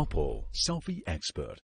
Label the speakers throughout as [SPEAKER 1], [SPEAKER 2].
[SPEAKER 1] OPPO Selfie Expert.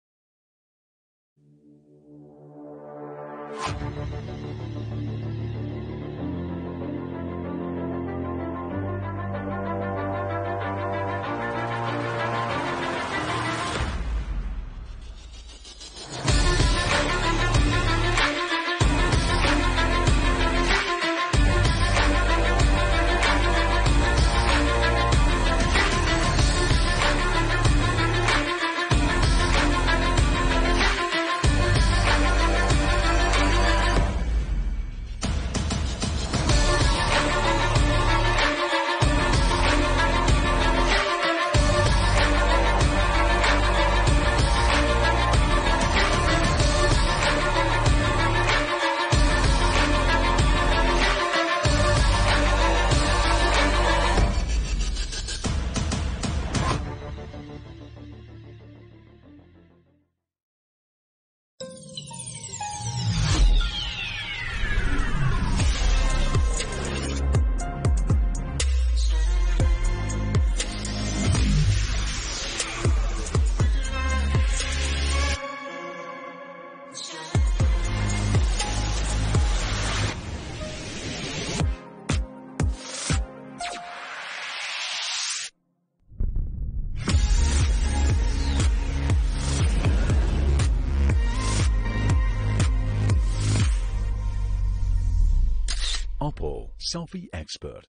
[SPEAKER 1] OPPO Selfie Expert.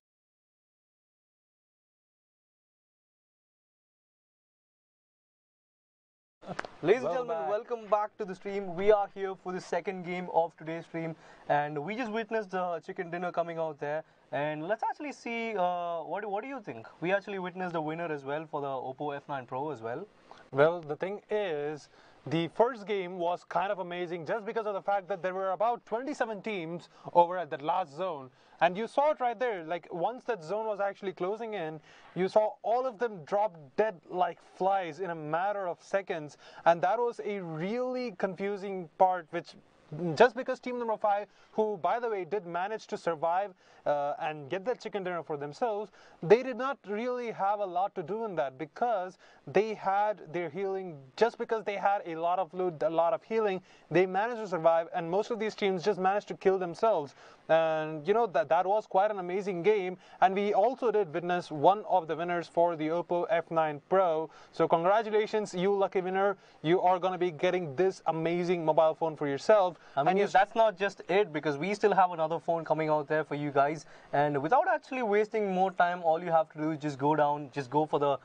[SPEAKER 2] Ladies and gentlemen, welcome back to the stream. We are here for the second game of today's stream, and we just witnessed the chicken dinner coming out there. And let's actually see what do you think? We actually witnessed the winner as well for the OPPO F9 Pro as well.
[SPEAKER 3] Well, the thing is, the first game was kind of amazing just because of the fact that there were about 27 teams over at that last zone. And you saw it right there, like once that zone was actually closing in, you saw all of them drop dead like flies in a matter of seconds. And that was a really confusing part, which just because team number 5, who by the way did manage to survive and get that chicken dinner for themselves, they did not really have a lot to do in that because they had their healing. Just because they had a lot of loot, a lot of healing, they managed to survive, and most of these teams just managed to kill themselves. And you know that was quite an amazing game, and we also did witness one of the winners for the OPPO F9 Pro. So congratulations, you lucky winner. You are going to be getting this amazing mobile phone for yourself.
[SPEAKER 2] I mean, yes, that's not just it, because we still have another phone coming out there for you guys. And without actually wasting more time, all you have to do is just go down, just go for the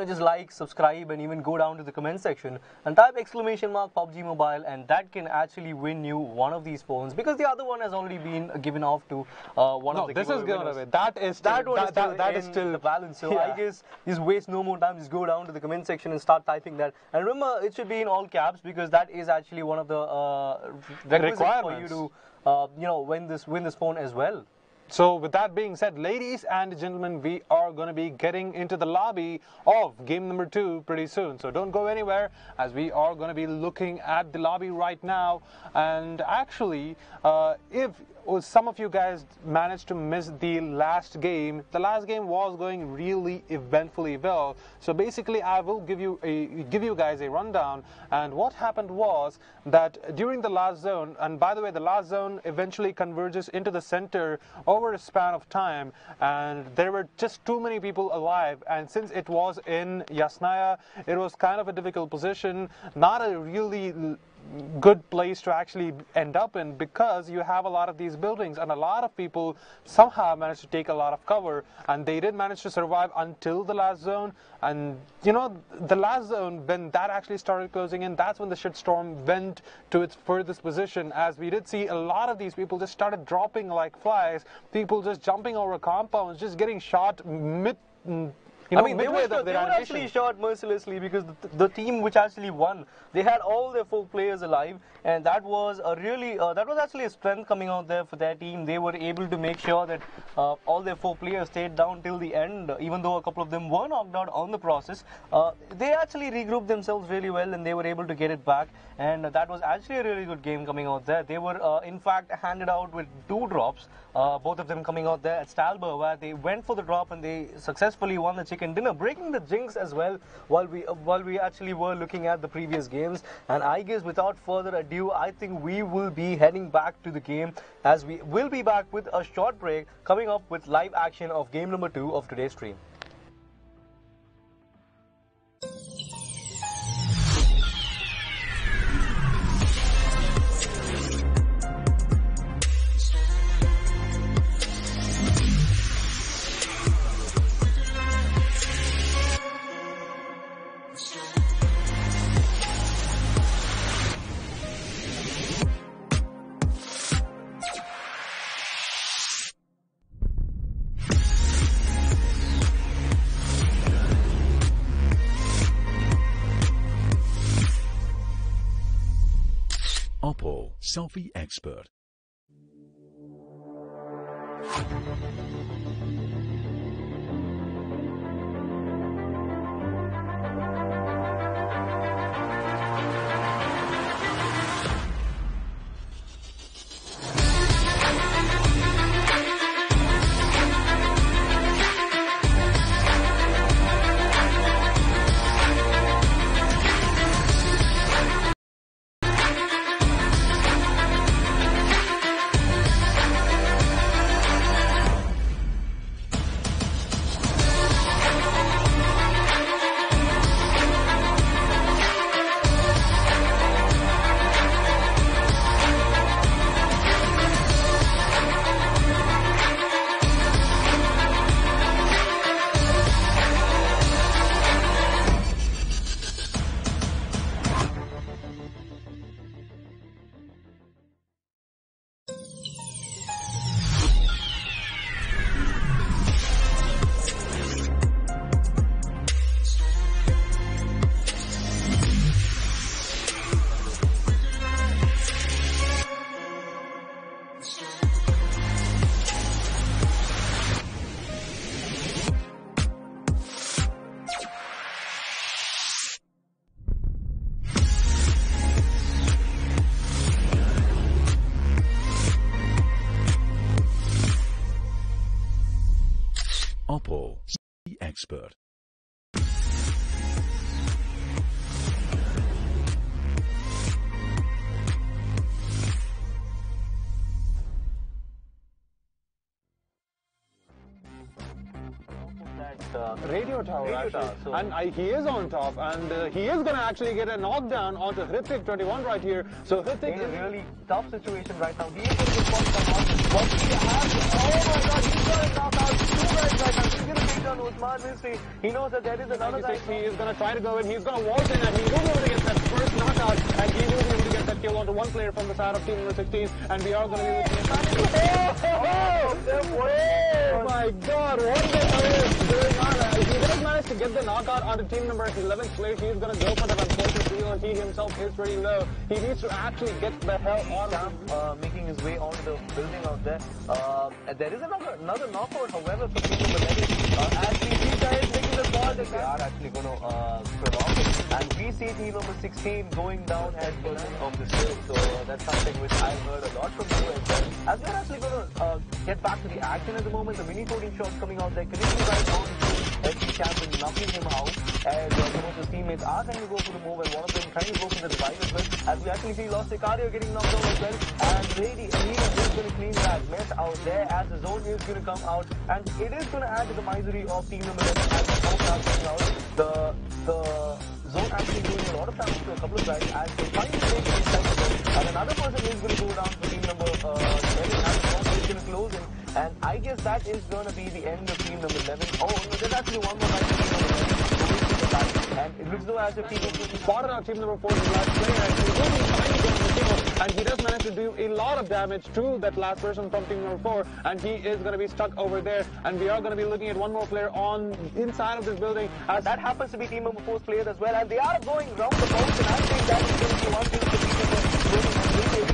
[SPEAKER 2] just like, subscribe, and even go down to the comment section and type !PUBG Mobile, and that can actually win you one of these phones, because the other one has already been given off to one of the
[SPEAKER 3] this is given away.
[SPEAKER 2] That is still the balance. So yeah. I guess just waste no more time, just go down to the comment section and start typing that. And remember, it should be in all caps, because that is actually one of the requirements for you to win this phone as well.
[SPEAKER 3] So with that being said, ladies and gentlemen, we are going to be getting into the lobby of game number 2 pretty soon. So don't go anywhere, as we are going to be looking at the lobby right now. And actually, if some of you guys managed to miss the last game was going really eventfully well. So basically, I will give you guys a rundown. And what happened was that during the last zone, and by the way, the last zone eventually converges into the center over a span of time, and there were just too many people alive. And since it was in Yasnaya, it was kind of a difficult position, not a really good place to actually end up in, because you have a lot of these buildings, and a lot of people somehow managed to take a lot of cover, and they did manage to survive until the last zone. And the last zone, when that actually started closing in, that's when the shitstorm went to its furthest position, as we did see a lot of these people just started dropping like flies, people just jumping over compounds, just getting shot mid
[SPEAKER 2] they were actually shot mercilessly, because the team which actually won, they had all their 4 players alive, and that was a really that was actually a strength coming out there for their team. They were able to make sure that all their 4 players stayed down till the end, even though a couple of them were knocked out on the process. They actually regrouped themselves really well, and they were able to get it back, and that was actually a really good game coming out there. They were in fact handed out with 2 drops, both of them coming out there at Stalber, where they went for the drop and they successfully won the chicken chicken dinner, breaking the jinx as well while we actually were looking at the previous games. And I guess without further ado, I think we will be heading back to the game, as we will be back with a short break, coming up with live action of game number 2 of today's stream.
[SPEAKER 1] OPPO Selfie Expert. OPPO Selfie Expert.
[SPEAKER 3] Radio tower, and he is on top, and he is going to actually get a knockdown onto Hrithik21 right here. So Hrithik
[SPEAKER 2] is a really tough situation right now. He is going to respond someone, but he has, oh my god, he's got a knockout. Two guys right now. He's going to take down Usman Misri. He knows that there is another guy.
[SPEAKER 3] He is going to try to go in. He's going to walk in, and he will be able to get that first knockout, and he will be able to get that kill onto one player from the side of team number 16, and we are going to be looking at oh my god, what the hell is going on? He does manage to get the knockout onto team number 11 player. He is going to go for that unfortunate deal, and he himself is pretty low. He needs to actually get the hell on
[SPEAKER 2] making his way onto the building out there. There is another knockout, however, for team number 11. As these guys making the call, they are actually going to prolong it. And we see team number 16 going down as person of the show. So that's something which I've heard a lot from you as well. As we're actually going to get back to the action at the moment, the mini 14 shots coming out there, connecting right on to FC Champion, knocking him out. As some of his teammates are trying to go for the move, and one of them trying to go for the revive as well. As we actually see Lost Sicario getting knocked out as well. And Lady Alina is going to clean that mess out there, as the zone is going to come out. And it is going to add to the misery of team number 11 as the zone are coming out. The zone actually doing a lot of damage to a couple of guys as they finally make it inside the zone. And another person is going to go down for team number 11, and the zone is going to close in. And I guess that is going to be the end of team number 11. Oh, no, there's actually one more guy for team number 11. And it looks though as if team number 2 spotted out team number 4 is the last player, and he will be trying to get on the kill. And he does manage to do a lot of damage to that last person from team number 4, and he is going to be stuck over there. And we are going to be looking at one more player on inside of this building. As that happens to be team number 4's player as well, and they are going round the bounce, and I think that is going to be one thing for team number 4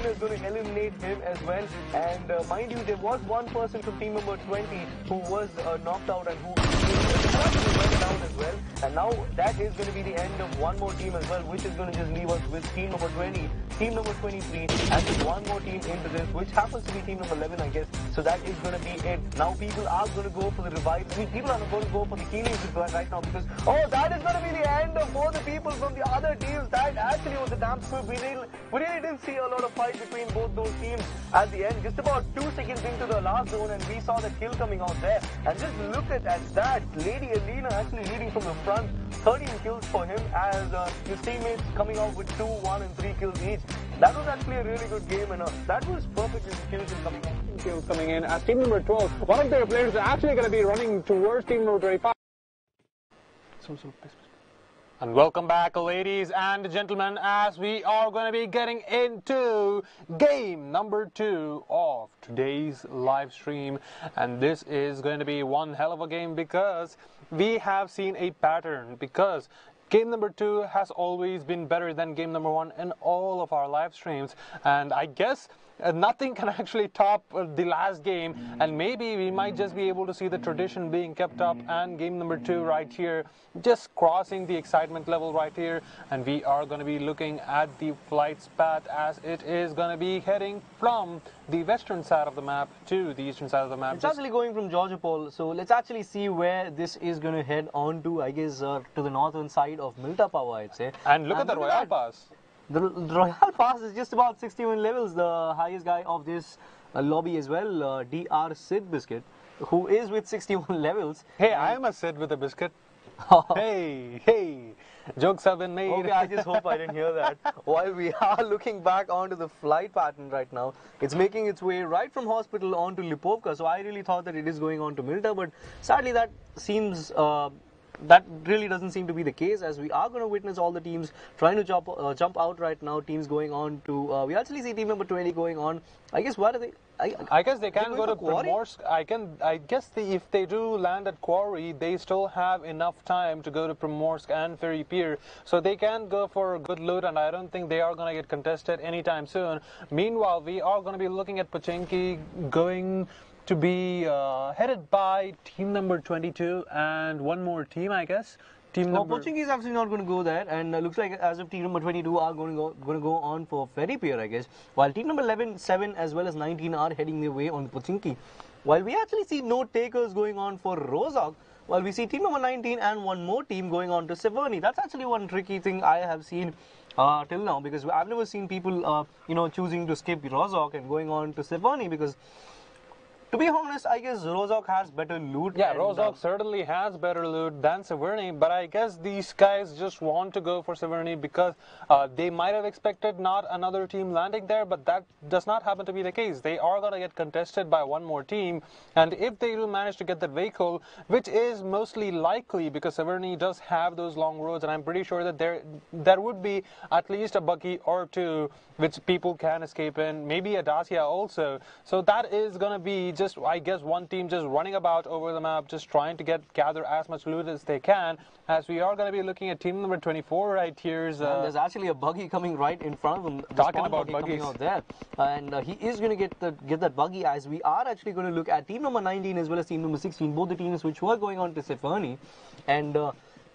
[SPEAKER 2] is going to eliminate him as well. And mind you, there was one person from team number 20 who was knocked out and who went down as well. And now that is going to be the end of one more team as well, which is going to just leave us with team number 20 team number 23, and just one more team into this, which happens to be team number 11, I guess. So that is going to be it. Now people are going to go for the revives. I mean, people are going to go for the healings right now because, oh, that is going to be the end of both the people from the other teams. That actually was a damn squib. We really didn't see a lot of fight between both those teams at the end. Just about 2 seconds into the last zone, and we saw the kill coming out there. And just look at that. Lady Alina actually leading from the front. 13 kills for him as his teammates coming out with 2, 1 and 3 kills each. That was actually a really good game, and that was perfect execution coming in.
[SPEAKER 3] Kills coming in as team number 12. One of their players is actually going to be running towards team number 25. And welcome back, ladies and gentlemen, as we are going to be getting into game number 2 of today's live stream. And this is going to be one hell of a game because we have seen a pattern, because game number 2 has always been better than game number 1 in all of our live streams. And I guess nothing can actually top the last game, and maybe we might just be able to see the tradition being kept up, and game number 2 right here just crossing the excitement level right here. And we are going to be looking at the flight's path as it is going to be heading from the western side of the map to the eastern side of the map.
[SPEAKER 2] It's actually going from Georgia Pole, so let's actually see where this is going to head on to, I guess, to the northern side of Milta Power, I'd say.
[SPEAKER 3] And look at the Royal Pass.
[SPEAKER 2] The Royal Pass is just about 61 levels, the highest guy of this lobby as well, Dr. Sid Biscuit, who is with 61 levels.
[SPEAKER 3] Hey, I am a Sid with a biscuit. Hey, jokes have been made.
[SPEAKER 2] Okay, I just hope I didn't hear that. While we are looking back onto the flight pattern right now, it's making its way right from hospital onto Lipovka, so I really thought that it is going on to Milta, but sadly that seems... that really doesn't seem to be the case, as we are going to witness all the teams trying to jump out right now. Teams going on to, we actually see team number 20 going on. I guess, what are they?
[SPEAKER 3] I guess they can go to Primorsk. I guess if they do land at Quarry, they still have enough time to go to Primorsk and Ferry Pier. So they can go for a good loot, and I don't think they are going to get contested anytime soon. Meanwhile, we are going to be looking at Pochinki going to be headed by team number 22 and one more team, I guess.
[SPEAKER 2] Pochinki is actually not going to go there, and looks like as if team number 22 are going to go on for Ferry Pier, I guess. While team number 11, 7 as well as 19 are heading their way on Pochinki. While we actually see no takers going on for Rozhok, while we see team number 19 and one more team going on to Severny. That's actually one tricky thing I have seen till now, because I've never seen people choosing to skip Rozhok and going on to Severny, because to be honest, I guess Rozhok has better loot.
[SPEAKER 3] Yeah, Rozhok certainly has better loot than Severny, but I guess these guys just want to go for Severny because they might have expected not another team landing there, but that does not happen to be the case. They are going to get contested by one more team, and if they do manage to get that vehicle, which is mostly likely because Severny does have those long roads, and I'm pretty sure that there would be at least a buggy or two which people can escape in, maybe a Dacia also. So that is going to be just, I guess, one team just running about over the map, just trying to gather as much loot as they can, as we are going to be looking at team number 24 right here.
[SPEAKER 2] There's actually a buggy coming right in front of him.
[SPEAKER 3] Talking about buggies.
[SPEAKER 2] Coming out there. And he is going to get that buggy, as we are actually going to look at team number 19 as well as team number 16, both the teams which were going on to Severny. And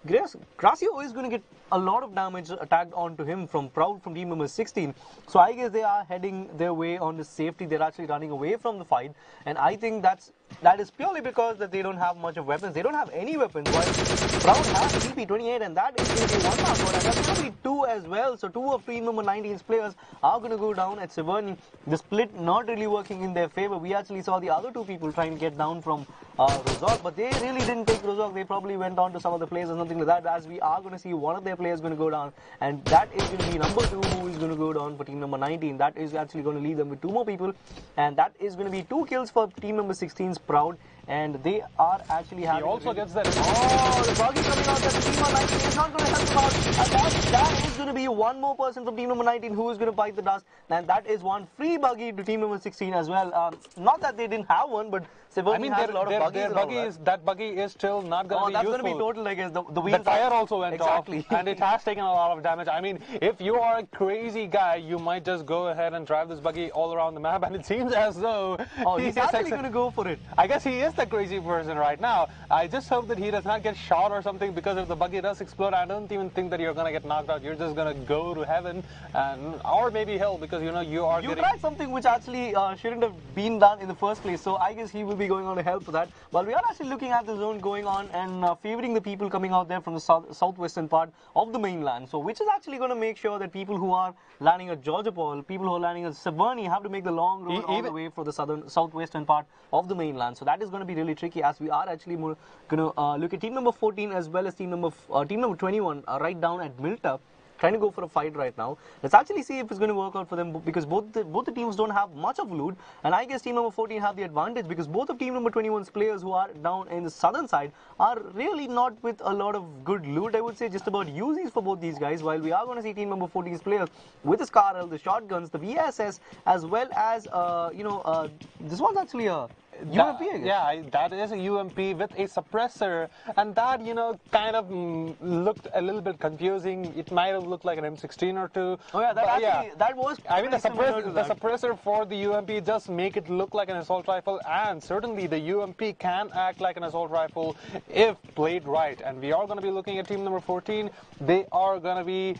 [SPEAKER 2] Gracio is going to get a lot of damage attacked onto him from Proud from team number 16. So I guess they are heading their way on to safety. They're actually running away from the fight, and I think that is purely because that they don't have much of weapons. They don't have any weapons. While Proud has DP28, and that is going to be one mark, and that's going to be 2 as well. So 2 of team number 19's players are going to go down at Severny. The split not really working in their favor. We actually saw the other 2 people trying to get down from Rozhok, but they really didn't take Rozhok. They probably went on to some other players or something like that, as we are going to see one of their players going to go down, and that is going to be number 2 who is going to go down for team number 19. That is actually going to leave them with 2 more people, and that is going to be 2 kills for team number 16's Proud, and they are actually having...
[SPEAKER 3] He also gets that...
[SPEAKER 2] Oh, the buggy coming out there. Team number 19 is not going to help them out, and that is going to be one more person from team number 19 who is going to bite the dust, and that is one free buggy to team number 16 as well. Not that they didn't have one, but Severny has a lot of buggies.
[SPEAKER 3] That buggy is still not going to be useful.
[SPEAKER 2] That's going to be total, I guess. The wheels
[SPEAKER 3] tire also went off,
[SPEAKER 2] exactly.
[SPEAKER 3] And it has taken a lot of damage. I mean, if you are a crazy guy, you might just go ahead and drive this buggy all around the map, and it seems as though...
[SPEAKER 2] Oh, he's actually going to go for it.
[SPEAKER 3] I guess he is the crazy person right now. I just hope that he does not get shot or something, because if the buggy does explode, I don't even think that you're going to get knocked out. You're just going to go to heaven or maybe hell, because you are
[SPEAKER 2] You tried something which actually shouldn't have been done in the first place, so I guess he will be going on to hell for that. Well, we are actually looking at the zone going on and favoring the people coming out there from the southwestern part of the mainland, so which is actually going to make sure that people who are landing at Georgia Paul, people who are landing at Severny have to make the long road all the way for the southwestern part of the mainland. So that is going to be really tricky, as we are actually going to look at team number 14 as well as team number 21 right down at Milta, trying to go for a fight right now. Let's actually see if it's going to work out for them, because both the teams don't have much of loot, and I guess team number 14 have the advantage, because both of team number 21's players who are down in the southern side are really not with a lot of good loot. I would say just about Uzis for both these guys, while we are going to see team number 14's players with the SCARE, the shotguns, the VSS, as well as this one's actually a UMP, I guess.
[SPEAKER 3] Yeah, that is a UMP with a suppressor, and that, kind of looked a little bit confusing. It might have looked like an M16 or two.
[SPEAKER 2] Oh yeah, that was.
[SPEAKER 3] I mean, the suppressor for the UMP just make it look like an assault rifle, and certainly the UMP can act like an assault rifle if played right. And we are going to be looking at team number 14. They are going to be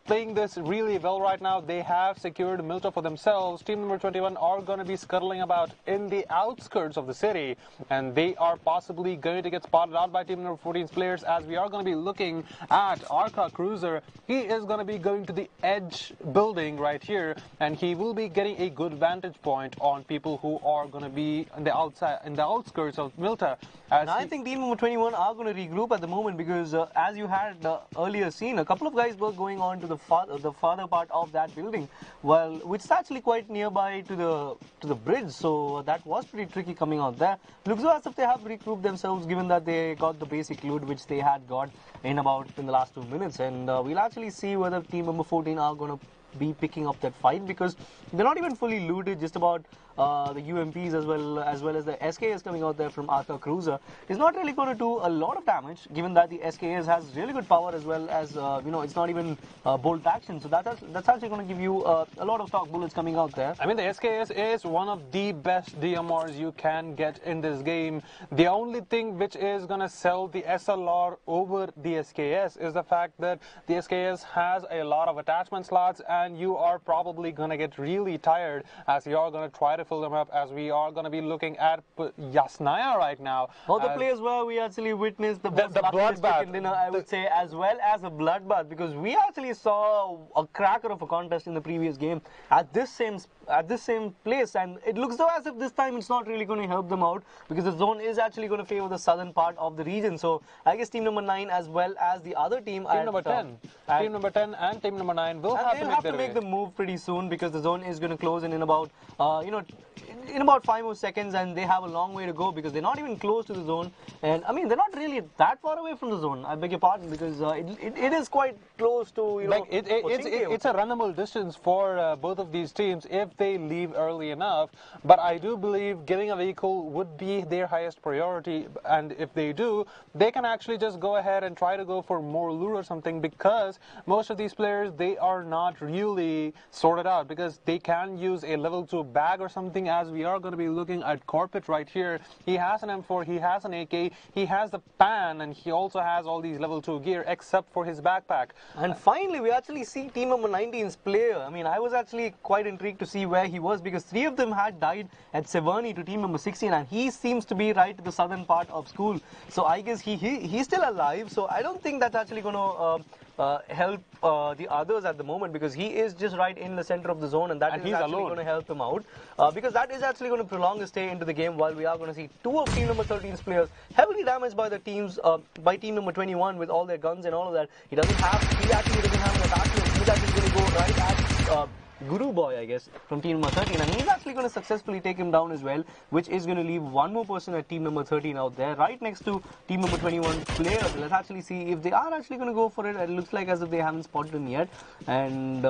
[SPEAKER 3] playing this really well right now. They have secured Milta for themselves. Team number 21 are going to be scuttling about in the outskirts of the city, and they are possibly going to get spotted out by team number 14's players, as we are going to be looking at Arca Cruiser. He is going to be going to the edge building right here, and he will be getting a good vantage point on people who are going to be on the outside, in the outskirts of Milta.
[SPEAKER 2] I think team number 21 are going to regroup at the moment, because as you had earlier seen, a couple of guys were going on to the farther part of that building, which is actually quite nearby to the bridge, so that was pretty tricky coming out there. Looks as if they have regrouped themselves, given that they got the basic loot which they had got in the last 2 minutes, and we'll actually see whether team number 14 are going to be picking up that fight, because they're not even fully looted. Just about the UMPs as well as the SKS coming out there from Arca Cruiser is not really going to do a lot of damage, given that the SKS has really good power, as well as it's not even bolt action, so that's actually going to give you a lot of stock bullets coming out there.
[SPEAKER 3] I mean, the SKS is one of the best DMRs you can get in this game. The only thing which is going to sell the SLR over the SKS is the fact that the SKS has a lot of attachment slots, and you are probably going to get really tired as you are going to try to fill them up, as we are going to be looking at Yasnaya right now.
[SPEAKER 2] Both the players where we actually witnessed the bloodbath dinner, I would say, as well as a bloodbath, because we actually saw a cracker of a contest in the previous game at this same place, and it looks though as if this time it's not really going to help them out, because the zone is actually going to favor the southern part of the region. So I guess team number 9 as well as the other team,
[SPEAKER 3] team number 10 and team number 9 will have to make
[SPEAKER 2] the move pretty soon, because the zone is going to close in about in about 5 more seconds, and they have a long way to go, because they're not even close to the zone. And I mean, they're not really that far away from the zone, I beg your pardon, because it is quite close to
[SPEAKER 3] it's a runnable distance for both of these teams if they leave early enough. But I do believe getting a vehicle would be their highest priority, and if they do, they can actually just go ahead and try to go for more loot or something, because most of these players, they are not really sorted out, because they can use a level 2 bag or something, as we are going to be looking at Corpet right here. He has an M4, he has an AK, he has the pan, and he also has all these level 2 gear except for his backpack.
[SPEAKER 2] And finally, we actually see team number 19's player. I mean, I was actually quite intrigued to see where he was, because 3 of them had died at Severny to team number 16, and he seems to be right to the southern part of school. So I guess he's still alive, so I don't think that's actually going to help the others at the moment, because he is just right in the center of the zone, and that is actually going to help him out, because that is actually going to prolong his stay into the game, while we are going to see 2 of team number 13's players heavily damaged by the teams by team number 21 with all their guns and all of that. He actually doesn't have an attachment. He's actually going to go right at Guru Boy, I guess, from team number 13, and he's actually going to successfully take him down as well, which is going to leave one more person at team number 13 out there, right next to team number 21 player. Let's actually see if they are actually going to go for it. It looks like as if they haven't spotted him yet, and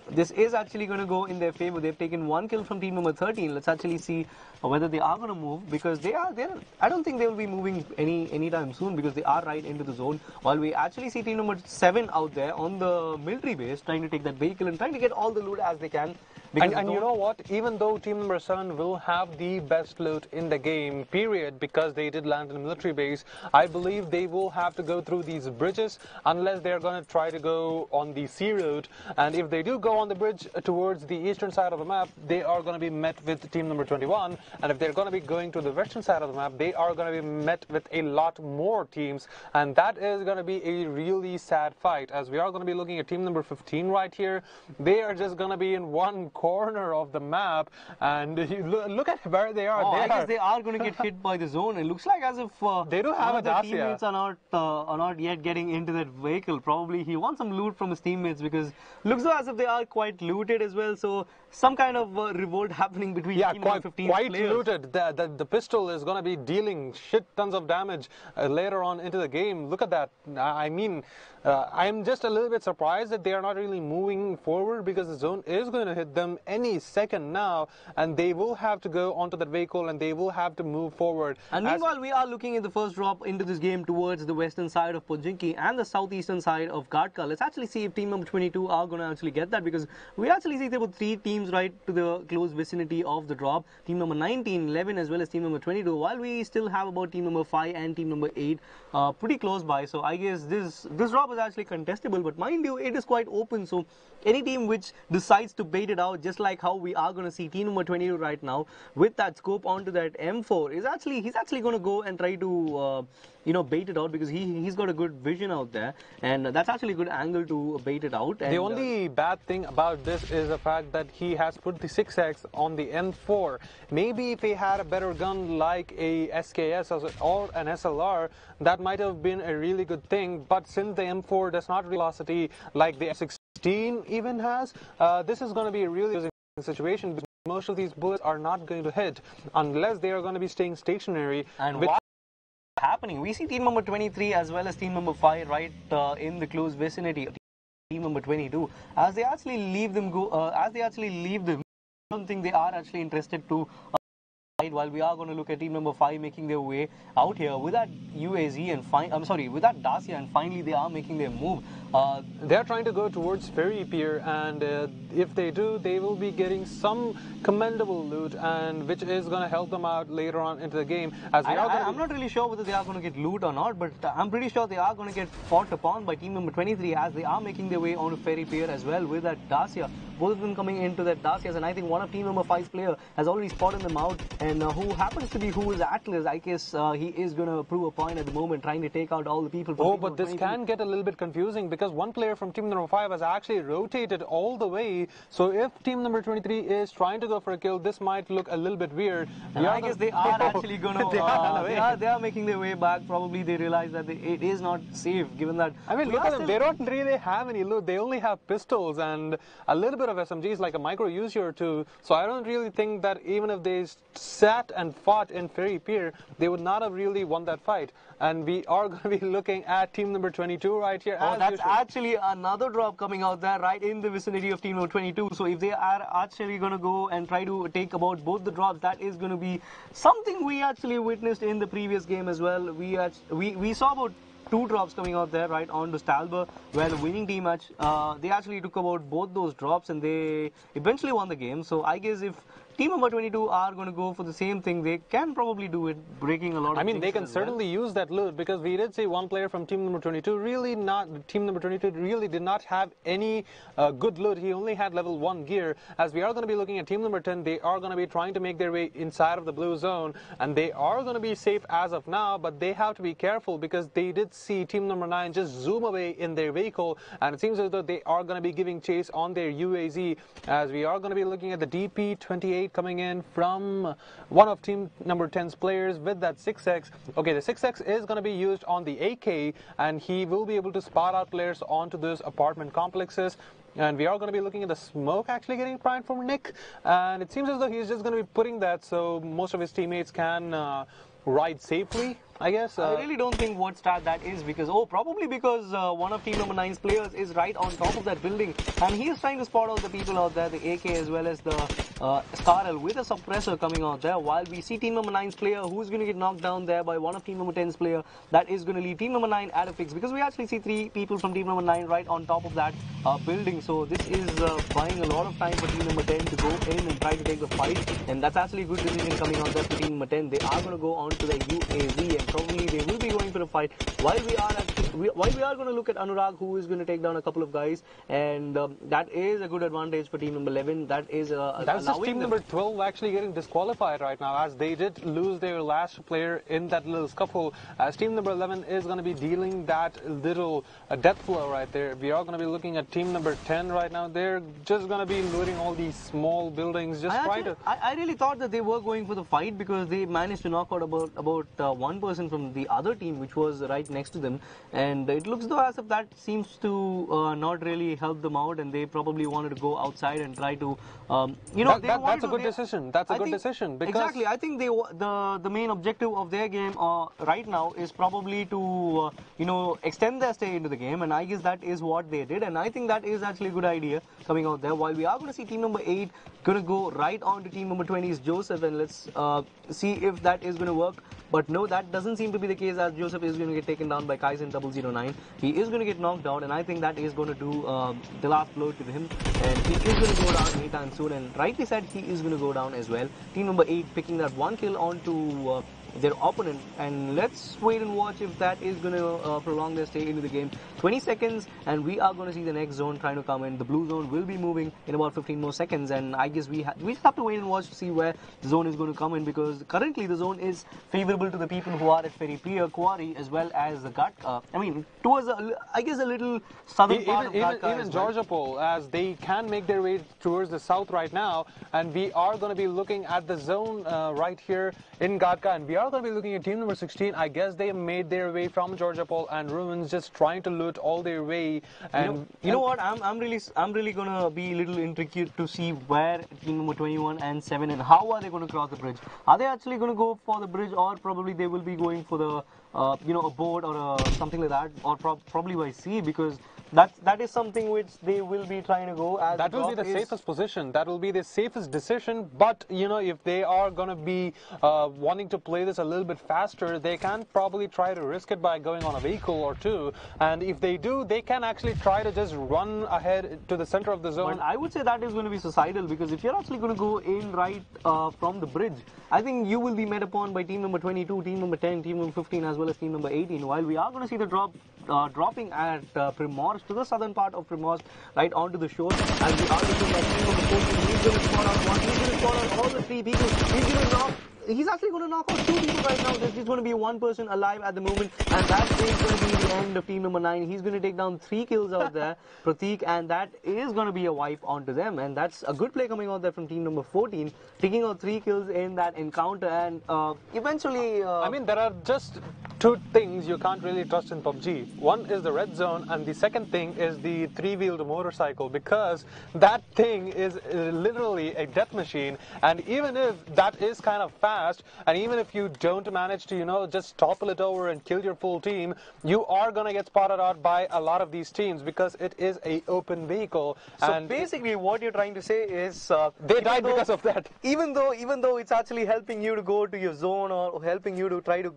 [SPEAKER 2] this is actually going to go in their favor. They've taken 1 kill from team number 13. Let's actually see whether they are going to move, because I don't think they will be moving anytime soon, because they are right into the zone, while we actually see team number 7 out there on the military base trying to take that vehicle and trying to get all the loot as they can.
[SPEAKER 3] And you know what? Even though team number 7 will have the best loot in the game, period, because they did land in a military base, I believe they will have to go through these bridges unless they're going to try to go on the sea route. And if they do go on the bridge towards the eastern side of the map, they are going to be met with team number 21. And if they're going to be going to the western side of the map, they are going to be met with a lot more teams. And that is going to be a really sad fight, as we are going to be looking at team number 15 right here. They are just going to be in one corner of the map, and look at where they are.
[SPEAKER 2] I guess they are going to get hit by the zone. It looks like as if
[SPEAKER 3] they do have
[SPEAKER 2] their teammates are not yet getting into that vehicle. Probably he wants some loot from his teammates, because looks as if they are quite looted as well. So some kind of revolt happening between team number 15
[SPEAKER 3] quite
[SPEAKER 2] players.
[SPEAKER 3] looted. The pistol is going to be dealing shit tons of damage later on into the game. Look at that. I mean, I'm just a little bit surprised that they are not really moving forward, because the zone is going to hit them any second now, and they will have to go onto that vehicle and they will have to move forward.
[SPEAKER 2] And meanwhile, we are looking at the first drop into this game towards the western side of Pochinki and the southeastern side of Ghatka. Let's actually see if team number 22 are going to actually get that, because we actually see there were 3 teams right to the close vicinity of the drop. Team number 19, 11 as well as team number 22, while we still have about team number 5 and team number 8 pretty close by. So I guess this drop is actually contestable, but mind you, it is quite open. So any team which decides to bait it out, just like how we are going to see team number 22 right now with that scope onto that M4, he's actually going to go and try to bait it out, because he's got a good vision out there, and that's actually a good angle to bait it out. And
[SPEAKER 3] the only bad thing about this is the fact that he has put the 6x on the M4. Maybe if he had a better gun like a SKS or an SLR, that might have been a really good thing. But since the M4 does not velocity like the F16 even has, this is going to be a really losing situation, because most of these bullets are not going to hit unless they are going to be staying stationary.
[SPEAKER 2] And what's happening? We see team number 23 as well as team number 5 right in the close vicinity of team number 22. As they actually leave them go, I don't think they are actually interested to. While we are going to look at team number 5 making their way out here with that UAZ and with that Dacia, and finally they are making their move.
[SPEAKER 3] They are trying to go towards Ferry Pier, and if they do, they will be getting some commendable loot, and which is going to help them out later on into the game.
[SPEAKER 2] I'm not really sure whether they are going to get loot or not, but I'm pretty sure they are going to get fought upon by team number 23, as they are making their way onto Ferry Pier as well with that Dacia. Both of them coming into that Dacias, and I think one of team number 5's player has already spotted them out, and who happens to be Atlas. I guess he is going to prove a point at the moment, trying to take out all the people from
[SPEAKER 3] but this can get a little bit confusing, because one player from team number 5 has actually rotated all the way. So if team number 23 is trying to go for a kill, this might look a little bit weird.
[SPEAKER 2] And I guess they are actually going to they are making their way back. Probably they realize that it is not safe, given that.
[SPEAKER 3] I mean, look at them. They don't really have any loot. They only have pistols and a little bit of SMGs, like a micro Uzi or two. So I don't really think that even if they sat and fought in Ferry Pier, they would not have really won that fight. And we are going to be looking at team number 22 right here.
[SPEAKER 2] That's actually another drop coming out there right in the vicinity of team number 22. So if they are actually going to go and try to take about both the drops, that is going to be something we actually witnessed in the previous game as well. We saw about 2 drops coming out there right onto Stalber, where the winning team they actually took about both those drops, and they eventually won the game. So I guess if team number 22 are going to go for the same thing, they can probably do it, breaking a lot of things.
[SPEAKER 3] I mean, they can certainly use that loot, because we did see one player from team number 22 really did not have any good loot. He only had level 1 gear. As we are going to be looking at team number 10, they are going to be trying to make their way inside of the blue zone, and they are going to be safe as of now, but they have to be careful, because they did see team number 9 just zoom away in their vehicle, and it seems as though they are going to be giving chase on their UAZ, as we are going to be looking at the DP-28 coming in from one of team number 10's players with that 6x. Okay, the 6x is going to be used on the AK, and he will be able to spot out players onto those apartment complexes. And we are going to be looking at the smoke actually getting primed from Nick, and it seems as though he's just going to be putting that so most of his teammates can ride safely, I guess.
[SPEAKER 2] I really don't think what strat that is, because probably because one of team number 9's players is right on top of that building, and he is trying to spot out the people out there, the AK as well as the SHARE with a suppressor coming out there, while we see team number 9's player who's going to get knocked down there by one of team number 10's player. That is going to leave team number 9 at a fix, because we actually see 3 people from team number 9 right on top of that building. So this is buying a lot of time for team number 10 to go in and try to take the fight, and that's actually a good decision coming out there for team number 10. They are going to go on to their UAV, and probably they will be going for the fight, while we are going to look at Anurag, who is going to take down a couple of guys, and that is a good advantage for team number 11. That is
[SPEAKER 3] that's just team number 12 actually getting disqualified right now, as they did lose their last player in that little scuffle, as team number 11 is going to be dealing that little death blow right there. We are going to be looking at team number 10 right now. They're just going to be looting all these small buildings, just
[SPEAKER 2] I really thought that they were going for the fight, because they managed to knock out about one person from the other team, which was right next to them, and it looks though as if that seems to not really help them out, and they probably wanted to go outside and try to
[SPEAKER 3] that's a good decision. That's a good decision, because
[SPEAKER 2] exactly, I think the main objective of their game right now is probably to extend their stay into the game, and I guess that is what they did, and I think that is actually a good idea coming out there. While we are going to see team number 8 going to go right on to team number 20's Joseph, and let's see if that is going to work. But no, that doesn't seem to be the case, as Joseph is going to get taken down by Kaizen 009. He is going to get knocked down, and I think that is going to do the last blow to him, and he is going to go down anytime soon, and rightly said, he is going to go down as well. Team number 8 picking that 1 kill onto their opponent, and let's wait and watch if that is going to prolong their stay into the game. 20 seconds, and we are going to see the next zone trying to come in. The blue zone will be moving in about 15 more seconds, and I guess we just have to wait and watch to see where the zone is going to come in, because currently the zone is favorable to the people who are at Ferry Pier, Quarry, as well as the Gatka. I mean, towards I guess a little southern part of Gatka.
[SPEAKER 3] Even Georgiapol, as they can make their way towards the south right now, and we are going to be looking at the zone right here in Gatka, and we are going to be looking at team number 16. I guess they made their way from Georgiapol and Ruins, just trying to loot all their way. And
[SPEAKER 2] you know what? I'm really gonna be a little intrigued to see where team number 21 and 7, and how are they going to cross the bridge? Are they actually going to go for the bridge, or probably they will be going for the a boat or something like that, or probably by sea, because that is something which they will be trying to go as.
[SPEAKER 3] That will be the safest position. That will be the safest decision. But if they are going to be wanting to play this a little bit faster, they can probably try to risk it by going on a vehicle or two. And if they do, they can actually try to just run ahead to the center of the zone.
[SPEAKER 2] But I would say that is going to be suicidal, because if you're actually going to go in right from the bridge, I think you will be met upon by team number 22, team number 10, team number 15, as well as team number 18. While we are going to see the dropping at Primorsk, to the southern part of Primorsk, right onto the shore, and we are looking at team number 14. He's going to spawn out one, he's going to spawn out all the 3 people, he's actually going to knock out 2 people right now. There's just going to be 1 person alive at the moment, and that is going to be the end of team number 9. He's going to take down 3 kills out there, Prateek, and that is going to be a wipe onto them, and that's a good play coming out there from team number 14, taking out 3 kills in that encounter, and eventually...
[SPEAKER 3] I mean, there are just 2 things you can't really trust in PUBG. One is the red zone, and the second thing is the 3-wheeled motorcycle, because that thing is literally a death machine, and even if that is kind of fast, and even if you don't manage to, just topple it over and kill your full team, you are going to get spotted out by a lot of these teams, because it is a open vehicle.
[SPEAKER 2] So
[SPEAKER 3] and
[SPEAKER 2] basically what you're trying to say is...
[SPEAKER 3] they died because of that.
[SPEAKER 2] Even though it's actually helping you to go to your zone, or helping you to try to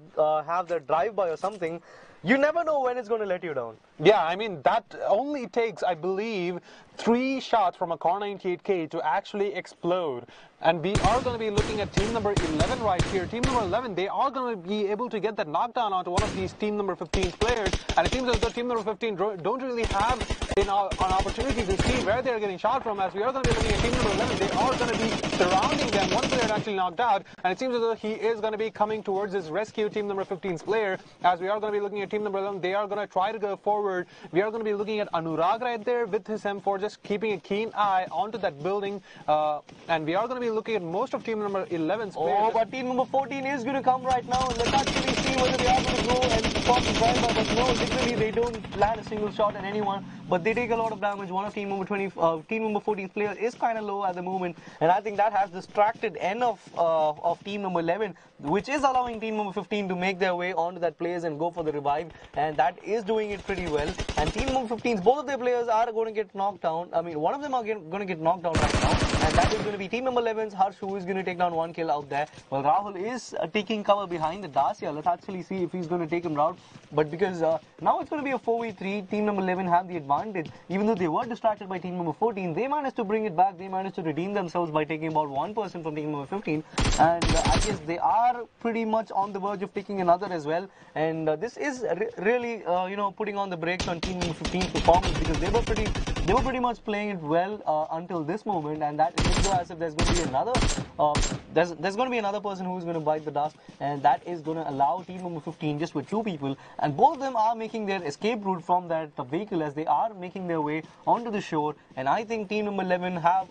[SPEAKER 2] have the drive-by or something, you never know when it's going to let you down.
[SPEAKER 3] Yeah, I mean, that only takes, I believe, 3 shots from a Car 98K to actually explode. And we are going to be looking at team number 11 right here. Team number 11, they are going to be able to get that knockdown onto one of these team number 15 players. And it seems as though team number 15 don't really have an opportunity to see where they're getting shot from, as we are going to be looking at team number 11. They are going to be surrounding them once they're actually knocked out. And it seems as though he is going to be coming towards his rescue team number 15's player. As we are going to be looking at team number 11, they are going to try to go forward. We are going to be looking at Anurag right there with his M4, just keeping a keen eye onto that building. And we are going to be looking at most of team number 11's players.
[SPEAKER 2] Oh, but team number 14 is going to come right now. Let's actually see whether they are going to go and spot the driver. But no, literally they don't land a single shot at anyone, but they take a lot of damage. One of team number 14's player is kind of low at the moment, and I think that has distracted enough of team number 11, which is allowing team number 15 to make their way onto that place and go for the revive, and that is doing it pretty well. And team number 15's, both of their players are going to get knocked down. I mean, one of them are going to get knocked down right now, and that is going to be team number 11's Harsh, who is going to take down 1 kill out there. Well, Rahul is taking cover behind the Dacia. Let's actually see if he's going to take him down. But because now it's going to be a 4v3, team number 11 have the advantage. Even though they were distracted by team number 14, they managed to bring it back. They managed to redeem themselves by taking about 1 person from team number 15. And I guess they are pretty much on the verge of taking another as well. And this is really, putting on the brakes on team number 15's performance, because they were pretty much playing it well until this moment, and that looks as if there's going to be another there's going to be another person who's going to bite the dust, and that is going to allow team number 15 just with 2 people, and both of them are making their escape route from that vehicle as they are making their way onto the shore. And I think team number 11 have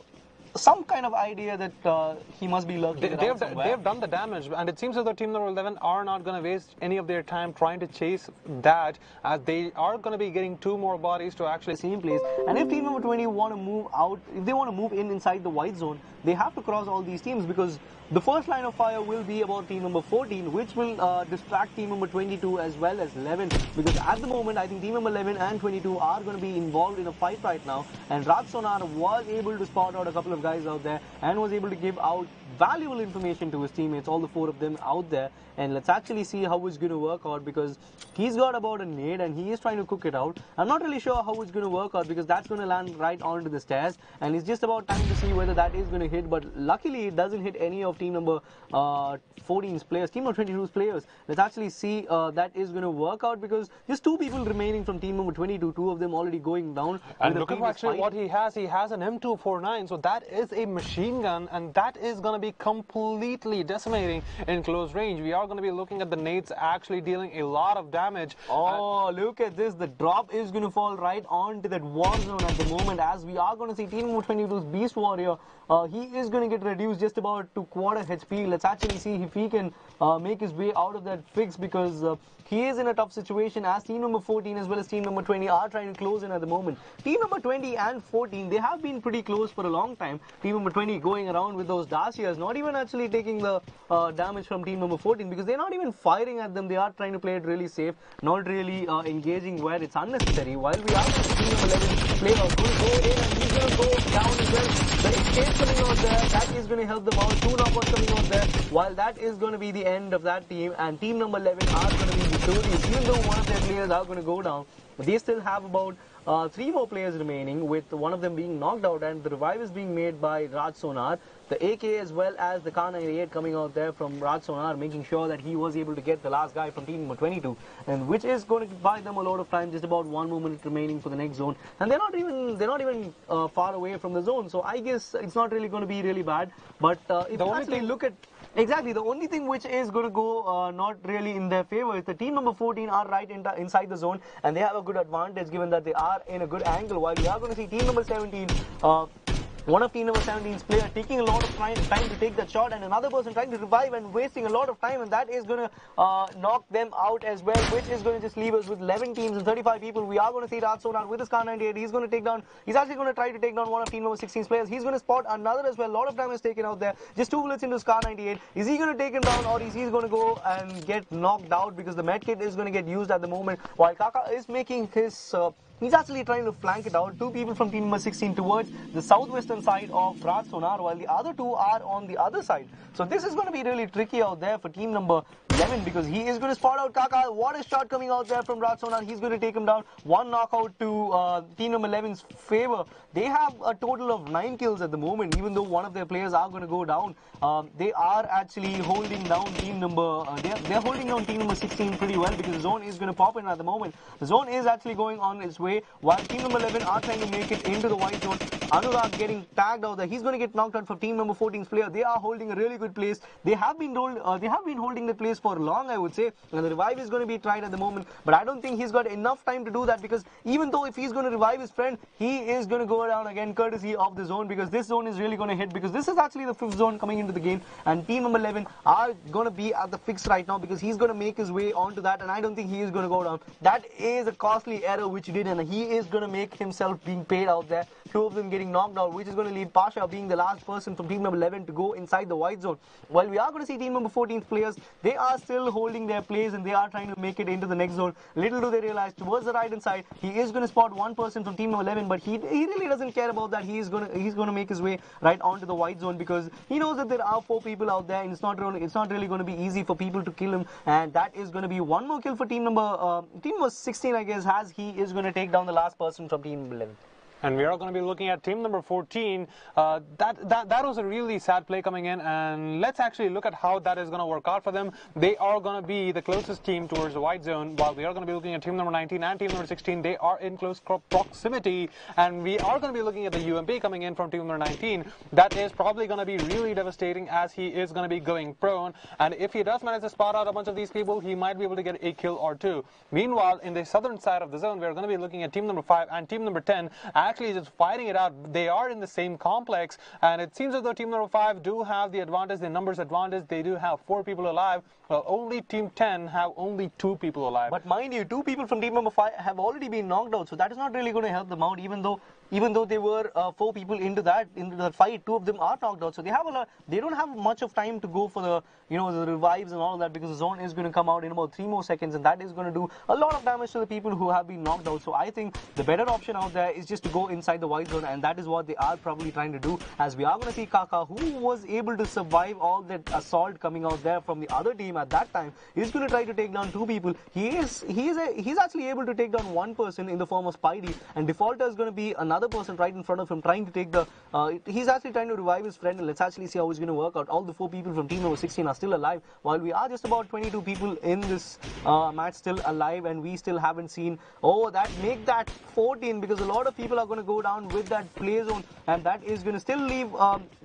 [SPEAKER 2] some kind of idea that he must be lurking around somewhere.
[SPEAKER 3] They've done the damage, and it seems as though team number 11 are not going to waste any of their time trying to chase that, as they are going to be getting 2 more bodies to actually
[SPEAKER 2] same place. And if team number 20 want to move out, if they want to move inside the white zone, they have to cross all these teams, because the first line of fire will be about team number 14, which will distract team number 22 as well as 11, because at the moment I think team number 11 and 22 are going to be involved in a fight right now, and Raj Sonar was able to spot out a couple of guys out there and was able to give out valuable information to his teammates, all the 4 of them out there. And let's actually see how it's going to work out, because he's got about a nade and he is trying to cook it out. I'm not really sure how it's going to work out, because that's going to land right onto the stairs, and it's just about time to see whether that is going to hit. But luckily it doesn't hit any of team number 14's players, team number 22's players. Let's actually see that is going to work out, because just 2 people remaining from team number 22, 2 of them already going down.
[SPEAKER 3] And look at actually what he has. He has an M249, so that is a machine gun, and that is going to be completely decimating in close range. We are going to be looking at the nades actually dealing a lot of damage.
[SPEAKER 2] Oh, look at this. The drop is going to fall right onto that war zone at the moment, as we are going to see team number 22's Beast Warrior. He is going to get reduced just about to quarter HP. Let's actually see if he can make his way out of that fix, because he is in a tough situation, as team number 14 as well as team number 20 are trying to close in at the moment. Team number 20 and 14, they have been pretty close for a long time. Team number 20 going around with those Dacias, not even actually taking the damage from team number 14, because they're not even firing at them. They are trying to play it really safe, not really engaging where it's unnecessary. While we are going to see team number 11 player going to go in, and he's going to go down as well. The escape coming out there, that is going to help them out. 2 knockouts coming out there, while that is going to be the end of that team, and team number 11 are going to be victorious. Even though one of their players are going to go down, they still have about 3 more players remaining, with one of them being knocked out, and the revive is being made by Raj Sonar. The AK as well as the Kar 98 coming out there from Raj Sonar, making sure that he was able to get the last guy from team number 22, and which is going to buy them a lot of time. Just about 1 more minute remaining for the next zone, and they're not even far away from the zone. So I guess it's not really going to be really bad. But if you actually look at exactly, the only thing which is going to go not really in their favor is the team number 14 are right inside the zone, and they have a good advantage given that they are in a good angle, while we are going to see team number 17, one of team number 17's player taking a lot of time to take that shot, and another person trying to revive and wasting a lot of time, and that is going to knock them out as well, which is going to just leave us with 11 teams and 35 people. We are going to see Raj Sonar with his Kar 98. He's going to take down, he's actually going to try to take down one of team number 16's players. He's going to spot another as well. A lot of time is taken out there. Just 2 bullets into his Kar 98. Is he going to take him down, or is he going to go and get knocked out, because the medkit is going to get used at the moment, while Kaka is making his he's actually trying to flank it out. 2 people from team number 16 towards the southwestern side of Raj Sonar, while the other 2 are on the other side. So this is going to be really tricky out there for team number 11, because he is going to spot out Kaka. What a shot coming out there from Raj Sonar. He's going to take him down. 1 knockout to team number 11's favor. They have a total of 9 kills at the moment, even though one of their players are going to go down. They are actually holding down team number they're holding down team number 16 pretty well, because the zone is going to pop in at the moment. The zone is actually going on its way, while team number 11 are trying to make it into the white zone. Anurag getting tagged out there. He's going to get knocked out for team number 14's player. They are holding a really good place. They have been holding the place for long, I would say, and the revive is going to be tried at the moment, but I don't think he's got enough time to do that, because even though if he's going to revive his friend, he is going to go down again courtesy of the zone, because this zone is really going to hit, because this is actually the 5th zone coming into the game, and team number 11 are going to be at the fix right now, because he's going to make his way onto that, and I don't think he is going to go down. That is a costly error which he did, and he is going to make himself being paid out there. 2 of them getting knocked out, which is going to leave Pasha being the last person from team number 11 to go inside the white zone. While we are going to see team number 14's players, they are still holding their place and they are trying to make it into the next zone. Little do they realize, towards the right hand side, he is going to spot one person from team number 11, but he really doesn't care about that. He's going to make his way right onto the white zone because he knows that there are 4 people out there, and it's not really going to be easy for people to kill him. And that is going to be one more kill for team number 16, I guess, as he is going to take down the last person from team 11.
[SPEAKER 3] And we are going to be looking at team number 14. That was a really sad play coming in, and let's actually look at how that is going to work out for them. They are going to be the closest team towards the white zone, while we are going to be looking at team number 19 and team number 16. They are in close proximity, and we are going to be looking at the UMP coming in from team number 19. That is probably going to be really devastating, as he is going to be going prone, and if he does manage to spot out a bunch of these people, he might be able to get a kill or 2. Meanwhile, in the southern side of the zone, we are going to be looking at team number 5 and team number 10. Actually just fighting it out. They are in the same complex, and it seems as though team number 5 do have the advantage, the numbers advantage. They do have 4 people alive, while only team 10 have only 2 people alive.
[SPEAKER 2] But mind you, 2 people from team number 5 have already been knocked out, so that is not really going to help them out, even though they were 4 people into the fight. 2 of them are knocked out, so they don't have much of time to go for the the revives and all of that, because the zone is going to come out in about 3 more seconds, and that is going to do a lot of damage to the people who have been knocked out. So I think the better option out there is just to go inside the white zone, and that is what they are probably trying to do, as we are going to see Kaka, who was able to survive all that assault coming out there from the other team at that time, is going to try to take down 2 people. He's actually able to take down 1 person in the form of Spidey, and Defaulter is going to be another person right in front of him trying to take the he's actually trying to revive his friend, and let's actually see how it's going to work out. All the 4 people from team number 16 are still alive, while we are just about 22 people in this match still alive, and we still haven't seen make that 14, because a lot of people are going to go down with that play zone, and that is going to still leave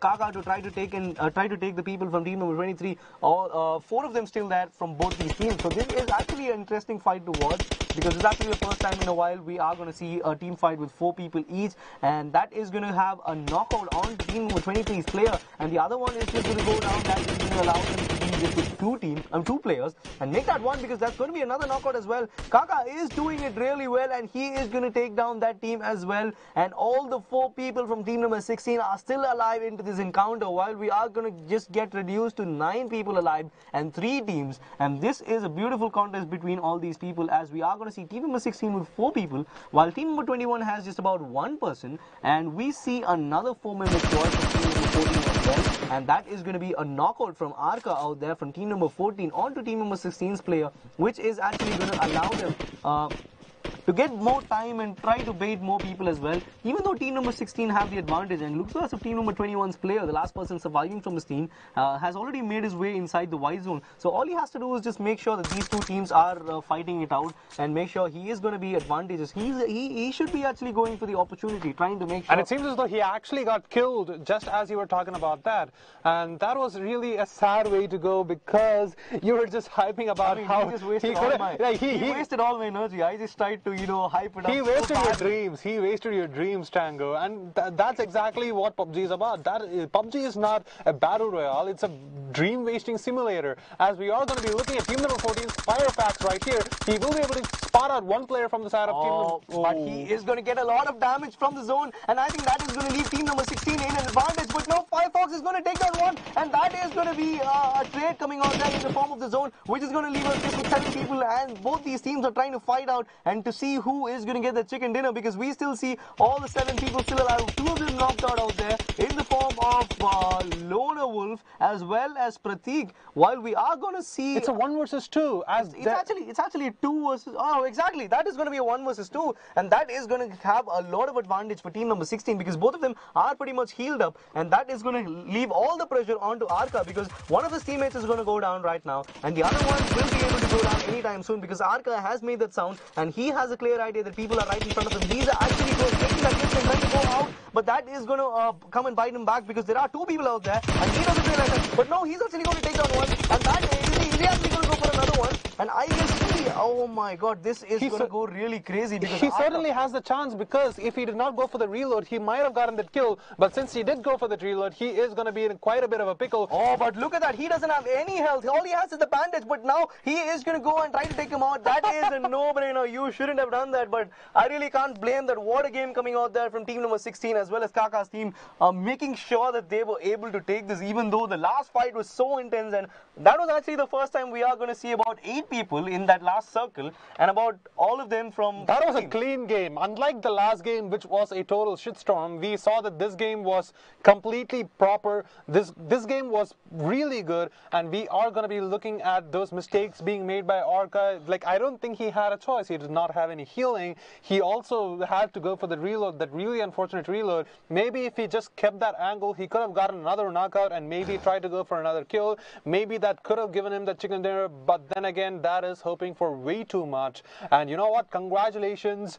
[SPEAKER 2] Kaka to try to take the people from team number 23. All 4 of them still there from both these teams. So this is actually an interesting fight to watch, because it's actually the first time in a while we are going to see a team fight with 4 people each, and that is going to have a knockout on team number 23's player, and the other one is just going to go down. That is going to allow them to be just with 2 players and make that 1, because that's going to be another knockout as well. Kaka is doing it really well, and he is going to take down that team as well, and all the 4 people from team number 16 are still alive into this encounter, while we are going to just get reduced to 9 people alive and 3 teams. And this is a beautiful contest between all these people, as we are going to see team number 16 with 4 people, while team number 21 has just about 1 person, and we see another 4-member squad from team number 14 as well, and that is going to be a knockout from Arca out there from team number 14 onto team number 16's player, which is actually going to allow them to get more time and try to bait more people as well, even though team number 16 have the advantage. And looks as if team number 21's player, the last person surviving from this team, has already made his way inside the white zone. So all he has to do is just make sure that these 2 teams are fighting it out, and make sure he is going to be advantageous. He should be actually going for the opportunity, trying to make sure.
[SPEAKER 3] And it seems as though he actually got killed just as you were talking about that, and that was really a sad way to go, because you were just hyping about how
[SPEAKER 2] he wasted all my energy. I just tried to hype it up.
[SPEAKER 3] He wasted your dreams. He wasted your dreams, Tango, and that's exactly what PUBG is about. PUBG is not a battle royale; it's a dream-wasting simulator. As we are going to be looking at team number 14's Firefax right here, he will be able to spot out 1 player from the side of team number.
[SPEAKER 2] But he is going to get a lot of damage from the zone, and I think that is going to leave team number 16 in an advantage. But no, Firefox is going to take down 1, and that is going to be a trade coming out there in the form of the zone, which is going to leave us just with 7 people, and both these teams are trying to fight out and to see who is going to get the chicken dinner, because we still see all the 7 people still alive. 2 of them knocked out there in the form of Loner Wolf as well as Pratik, while we are going to see
[SPEAKER 3] it's a 1 versus 2.
[SPEAKER 2] It's actually 2 versus exactly, that is going to be a 1 versus 2, and that is going to have a lot of advantage for team number 16, because both of them are pretty much healed up, and that is going to leave all the pressure onto Arca, because one of his teammates is going to go down right now, and the other one will be able to go down anytime soon, because Arca has made that sound, and he has a clear idea that people are right in front of him. He's actually taking that risk and trying to go out, but that is going to come and bite him back, because there are 2 people out there, and he doesn't realize that. But no, he's actually going to take down 1, and that is actually going to go for another one, and I guess Oh my God, this is going to go really crazy. Because
[SPEAKER 3] he certainly has the chance, because if he did not go for the reload, he might have gotten that kill. But since he did go for the reload, he is going to be in quite a bit of a pickle.
[SPEAKER 2] Oh, but look at that. He doesn't have any health. All he has is the bandage. But now he is going to go and try to take him out. That is a no-brainer. You shouldn't have done that. But I really can't blame that. What a game coming out there from team number 16 as well as Kaka's team, making sure that they were able to take this, even though the last fight was so intense. And that was actually the first time we are going to see about 8 people in that last circle, and about all of them from...
[SPEAKER 3] That was a clean game. Unlike the last game, which was a total shitstorm, we saw that this game was completely proper. This game was really good, and we are going to be looking at those mistakes being made by Orca. Like, I don't think he had a choice. He did not have any healing. He also had to go for the reload, that really unfortunate reload. Maybe if he just kept that angle, he could have gotten another knockout and maybe tried to go for another kill. Maybe that could have given him the chicken dinner, but then again, that is hoping for way too much. And you know what? Congratulations.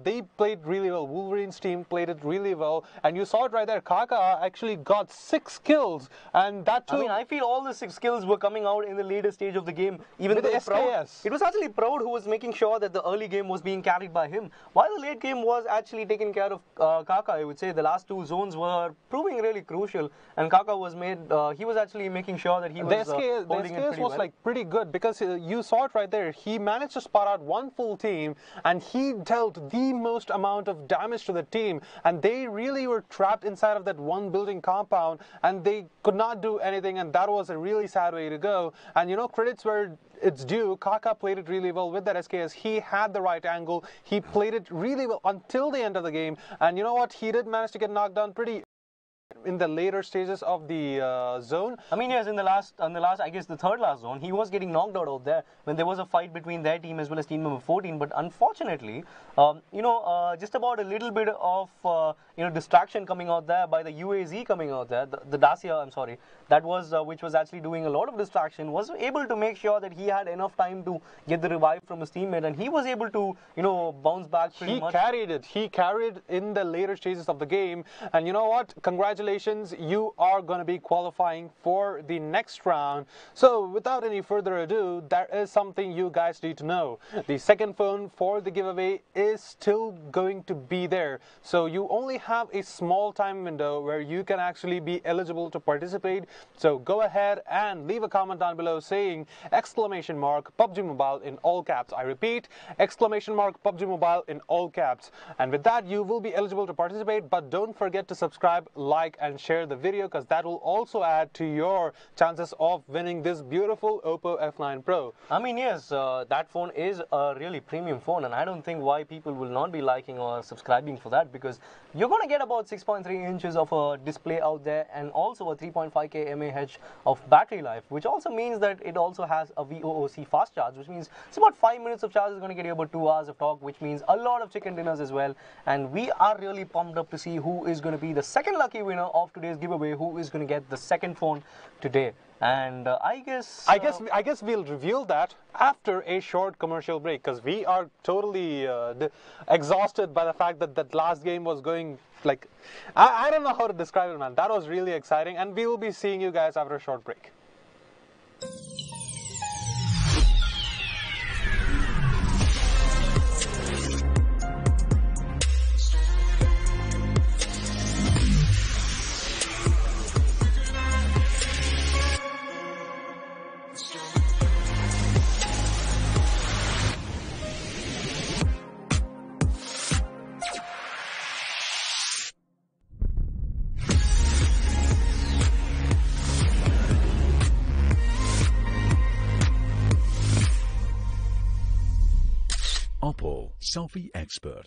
[SPEAKER 3] They played really well. Wolverine's team played it really well. And you saw it right there. Kaka actually got 6 kills. And that too...
[SPEAKER 2] I mean, I feel all the 6 kills were coming out in the later stage of the game. Even though
[SPEAKER 3] SKS.
[SPEAKER 2] It was actually Proud who was making sure that the early game was being carried by him, while the late game was actually taken care of Kaka. I would say the last 2 zones were proving really crucial, and Kaka was made... he was actually making sure that he was holding it pretty
[SPEAKER 3] was
[SPEAKER 2] well.
[SPEAKER 3] Like pretty good, because you saw it right there. He managed to spot out 1 full team, and he dealt the most amount of damage to the team, and they really were trapped inside of that 1 building compound, and they could not do anything, and that was a really sad way to go. And you know, credits where it's due. Kaka played it really well with that SKS. He had the right angle. He played it really well until the end of the game, and you know what? He did manage to get knocked down pretty in the later stages of the zone.
[SPEAKER 2] I mean, yes, in the last, I guess the third last zone, he was getting knocked out there when there was a fight between their team as well as team number 14. But unfortunately, just about a little bit of, distraction coming out there by the UAZ coming out there, the Dacia, I'm sorry, that was, which was actually doing a lot of distraction, was able to make sure that he had enough time to get the revive from his teammate, and he was able to, bounce back pretty much.
[SPEAKER 3] He carried it. He carried in the later stages of the game. And you know what? Congratulations. You are going to be qualifying for the next round. So without any further ado, there is something you guys need to know. The second phone for the giveaway is still going to be there. So you only have a small time window where you can actually be eligible to participate. So go ahead and leave a comment down below saying !PUBG Mobile in all caps. I repeat, !PUBG Mobile in all caps. And with that, you will be eligible to participate, but don't forget to subscribe, like and share the video, because that will also add to your chances of winning this beautiful OPPO F9 Pro.
[SPEAKER 2] I mean, yes, that phone is a really premium phone, and I don't think why people will not be liking or subscribing for that, because you're going to get about 6.3 inches of a display out there, and also a 3.5K mAh of battery life, which also means that it also has a VOOC fast charge, which means it's about 5 minutes of charge is going to get you about 2 hours of talk, which means a lot of chicken dinners as well. And we are really pumped up to see who is going to be the second lucky winner of today's giveaway, who is going to get the second phone today. And I guess
[SPEAKER 3] we'll reveal that after a short commercial break, because we are totally exhausted by the fact that that last game was going like, I don't know how to describe it, man. That was really exciting, and we will be seeing you guys after a short break.
[SPEAKER 1] OPPO Selfie Expert.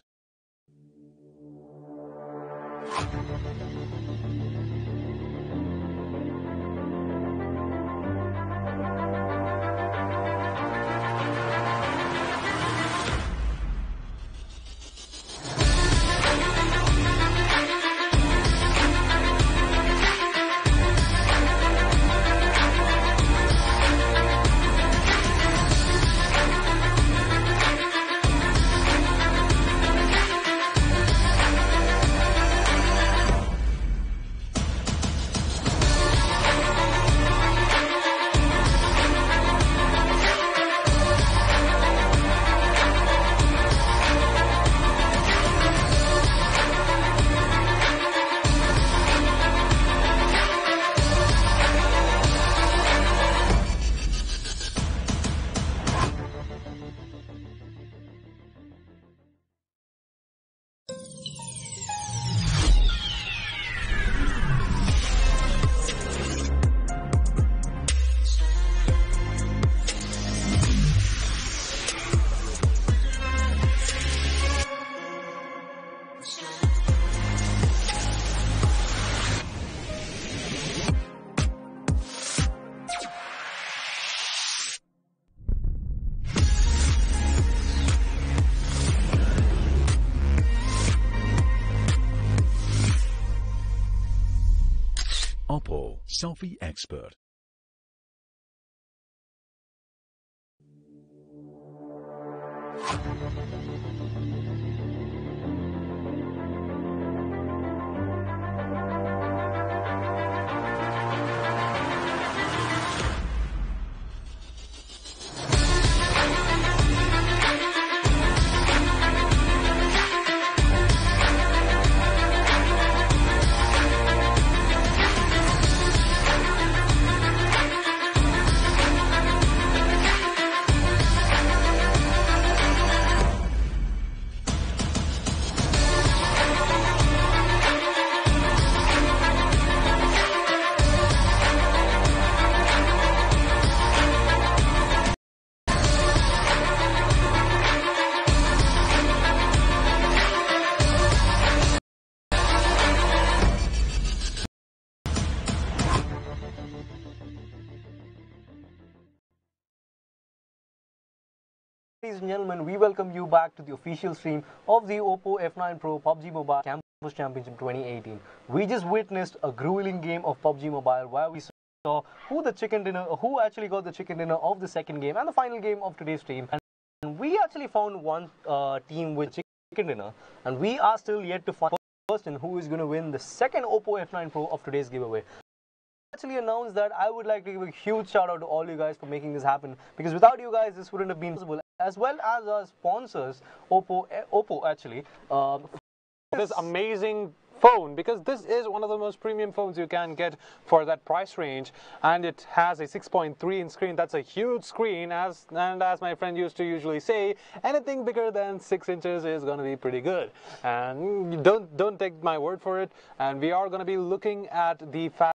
[SPEAKER 1] OPPO Selfie Expert.
[SPEAKER 2] Ladies and gentlemen, we welcome you back to the official stream of the OPPO F9 Pro PUBG Mobile Campus Championship 2018. We just witnessed a grueling game of PUBG Mobile where we saw who actually got the chicken dinner of the second game and the final game of today's stream. And we actually found one team with chicken dinner, and we are still yet to find the person who is going to win the second OPPO F9 Pro of today's giveaway. Actually announced that I would like to give a huge shout out to all you guys for making this happen, because without you guys this wouldn't have been possible, as well as our sponsors OPPO actually
[SPEAKER 3] this amazing phone, because this is one of the most premium phones you can get for that price range, and it has a 6.3-inch screen. That's a huge screen, as my friend used to usually say, anything bigger than 6 inches is going to be pretty good. And don't take my word for it, and we are going to be looking at the